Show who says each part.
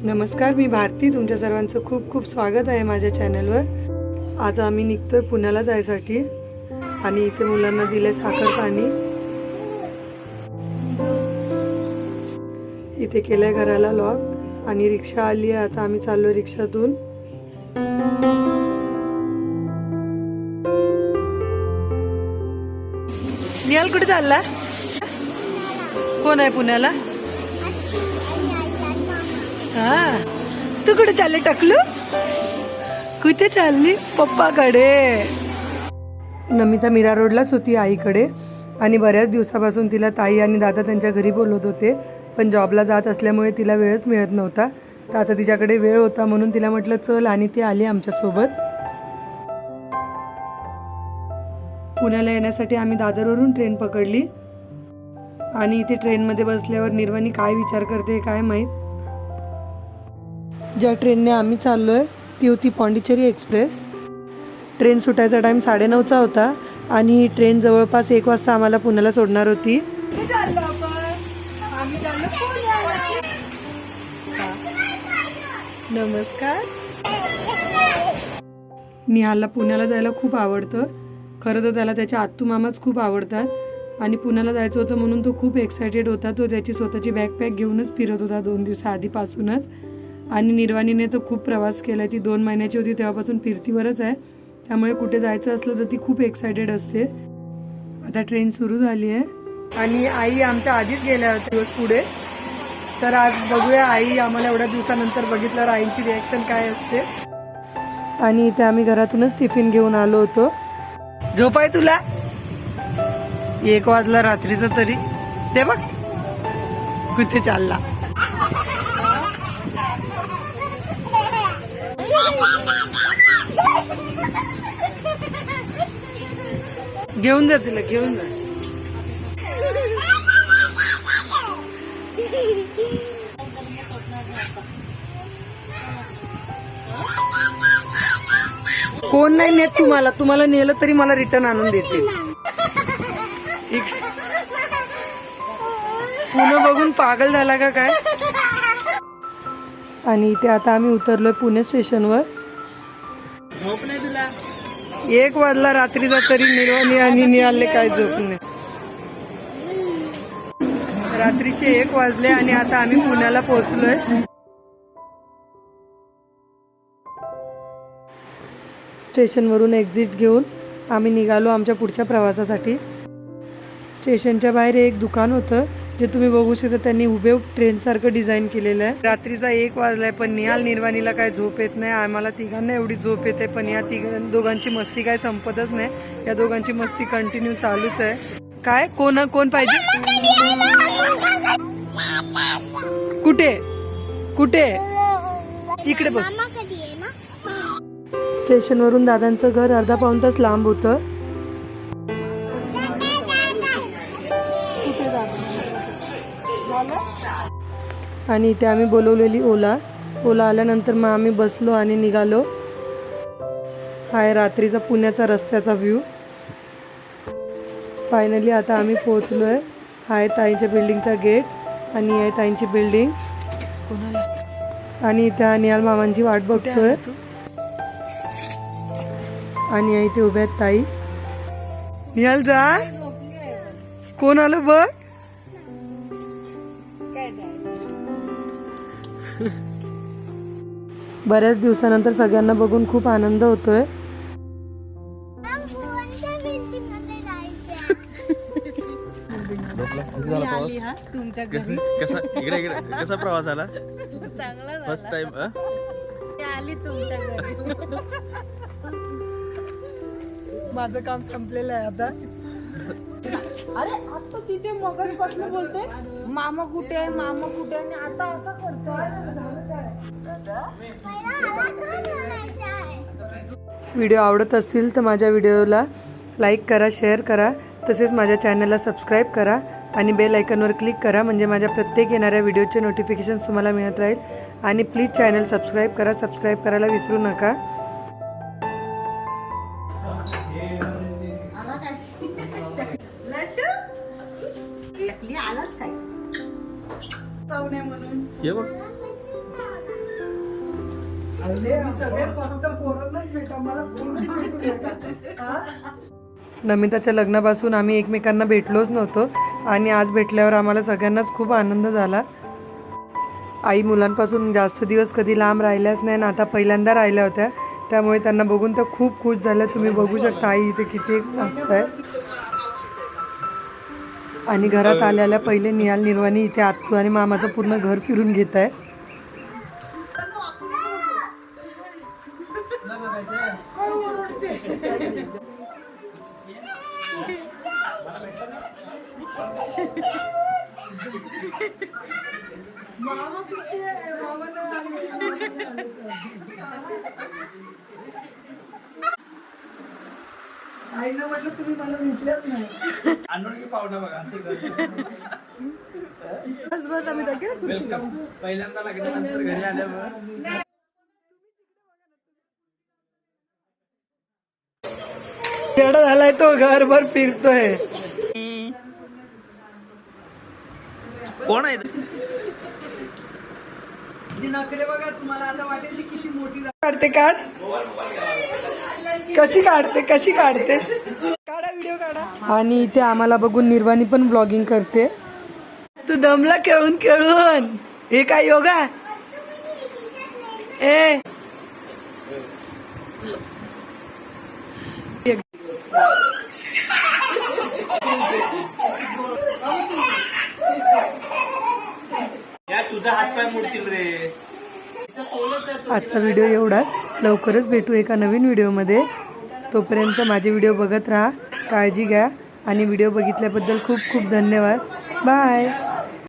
Speaker 1: नमस्कार, मी भारती. तुमच्या सर्वांचं खूप खूप स्वागत आहे माझ्या चॅनलवर. आज आम्ही निघतोय पुण्याला जायसाठी आणि इथे मुलांना दिले साखर पाणी. इथे केलंय घराला लॉक आणि रिक्षा आली आहे. आता आम्ही चाललोय रिक्षातून. निहाल कुठे चालला? कोण आहे पुण्याला? हा, तू कुठे चालले टकलू? कुठे चालली? पप्पाकडे. नमिता मीरा रोडलाच होती आईकडे आणि बऱ्याच दिवसापासून तिला ताई आणि दादा त्यांच्या घरी बोलवत होते, पण जॉबला जात असल्यामुळे तिला वेळच मिळत नव्हता. तर आता तिच्याकडे वेळ होता म्हणून तिला म्हटलं चल, आणि ती आली आमच्यासोबत. पुण्याला येण्यासाठी आम्ही दादरवरून ट्रेन पकडली आणि इथे ट्रेनमध्ये बसल्यावर निर्वाणी काय विचार करते काय माहीत. ज्या ट्रेनने आम्ही चाललोय ती होती पॉंडिचेरी एक्सप्रेस. ट्रेन सुटायचा टाइम 9:30चा होता आणि ही ट्रेन जवळपास 1 वाजता आम्हाला पुण्याला सोडणार होती. नमस्कार. निहालला पुण्याला जायला खूप आवडतं. खरं तर त्याला त्याच्या आत्तू मामाच खूप आवडतात आणि पुण्याला जायचं होतं म्हणून तो खूप एक्सायटेड होता. तो त्याची स्वतःची बॅकपॅक घेऊनच फिरत होता 2 दिवसाआधीपासूनच. आणि निर्वाणीने तर खूप प्रवास केला. ती 2 महिन्याची होती तेव्हापासून फिरतीवरच आहे, त्यामुळे कुठे जायचं असलं तर ती खूप एक्सायटेड असते. आता ट्रेन सुरू झाली आहे आणि आई आमच्या आधीच गेल्या होत्या दिवस पुढे. तर आज बघूया आई आम्हाला एवढ्या दिवसानंतर बघितल्यावर आईची रिॲक्शन काय असते. आणि इथे आम्ही घरातूनच टिफिन घेऊन आलो होतो. झोप आहे तुला? 1 वाजला रात्रीचा तरी. ते बघ कुठे चालला. घेऊन जा तिला, घेऊन जा. कोण नाही नेत तुम्हाला. तुम्हाला नेलं तरी मला रिटर्न आणून देते. पुणे बघून पागल झाला का काय? आणि इथे आता आम्ही उतरलोय पुणे स्टेशनवर. 1 वाजला रात्रीचा तरी निर्वाणी आणि निहालले काय झोप नाही. रात्रीचे 1 वाजले आणि आता आम्ही पुण्याला पोहोचलोय. स्टेशनवरून एक्झिट घेऊन आम्ही निघालो आमच्या पुढच्या प्रवासासाठी. स्टेशनच्या बाहेर एक दुकान होतं जे तुम्ही बघू शकता. त्यांनी उभे ट्रेनसारखं डिझाईन केलेलं आहे. रात्रीचा 1 वाजलाय पण निहाल निर्वाणीला काय झोप येत नाही. आम्हाला तिघांना एवढी झोप येते, पण या दोघांची मस्ती काय संपतच नाही. या दोघांची मस्ती कंटिन्यू चालूच आहे. काय कोण पाहिजे? कुठे कुठे? इकडे बघ. स्टेशनवरून दादांचं घर अर्धा पाऊण तास लांब होतं. आणि इथे आम्ही बोलवलेली ओला आल्यानंतर मग आम्ही बसलो आणि निघालो. हाय रात्रीचा पुण्याचा रस्त्याचा व्ह्यू. फायनली आता आम्ही पोहोचलोय. हाय ताईंच्या बिल्डिंगचा गेट आणि आहे ताईंची बिल्डिंग. आणि इथे निहाल मामांची वाट बघतोय आणि इथे उभ्या आहेत ताई. निहाल जा. कोण आलं बघ. बऱ्याच दिवसानंतर सगळ्यांना बघून खूप आनंद होतोय.
Speaker 2: कसा प्रवास झाला? फर्स्ट टाइम
Speaker 1: आली तुमच्या घरी. माझं काम संपलेलं आहे आता.
Speaker 3: अरे आता तिथे मगाचपासून बोलते मामा कुठे आहे मामा कुठे आहे, आणि आता असं करतोय.
Speaker 1: व्हिडिओ आवडत असेल तर माझ्या व्हिडिओला लाईक करा, शेअर करा, तसेच माझ्या चॅनलला सबस्क्राईब करा आणि बेल आयकॉनवर क्लिक करा, म्हणजे माझ्या प्रत्येक येणाऱ्या व्हिडिओचे नोटिफिकेशन्स तुम्हाला मिळत राहील. आणि प्लीज चॅनल सबस्क्राईब करा. सबस्क्राईब करायला विसरू नका.
Speaker 3: आलाच काय चवणे म्हणून
Speaker 2: हे बघ
Speaker 1: नमिताच्या लग्नापासून आम्ही एकमेकांना भेटलोच नव्हतो आणि आज भेटल्यावर आम्हाला सगळ्यांनाच खूप आनंद झाला. आई मुलांपासून जास्त दिवस कधी लांब राहिल्याच नाही ना, आता पहिल्यांदा राहिल्या होत्या, त्यामुळे त्यांना बघून तर खूप खुश झाल्या. तुम्ही बघू शकता आई इथे किती मस्त आहे. आणि घरात आल्याला पहिले निहाल निर्वाणी इथे आत्तू आणि मामाचं पूर्ण घर फिरून घेत आहे. आईनं म्हटलं तुम्ही मला भेटल्याच नाही.
Speaker 2: अनोळखी पाहुणा बघा पहिल्यांदा लग्नानंतर घरी आल्यावर
Speaker 1: तेवढा झालाय तो घरभर फिरतोय.
Speaker 2: कोण आहे
Speaker 3: बघा तुम्हाला आता वाटेल किती मोठी
Speaker 1: काढते काढ कशी काढते काढा व्हिडिओ काढा. आणि इथे आम्हाला बघून निर्वाणी पण ब्लॉगिंग करते. तू दमला खेळून हे काय योगा ए
Speaker 2: तुझा हात पाय मोडतील रे.
Speaker 1: आजचा व्हिडिओ एवढाच. लवकरच भेटू एका नवीन व्हिडिओमध्ये. तोपर्यंत माझे व्हिडिओ बघत राहा. काळजी घ्या आणि व्हिडिओ बघितल्याबद्दल खूप खूप धन्यवाद. बाय.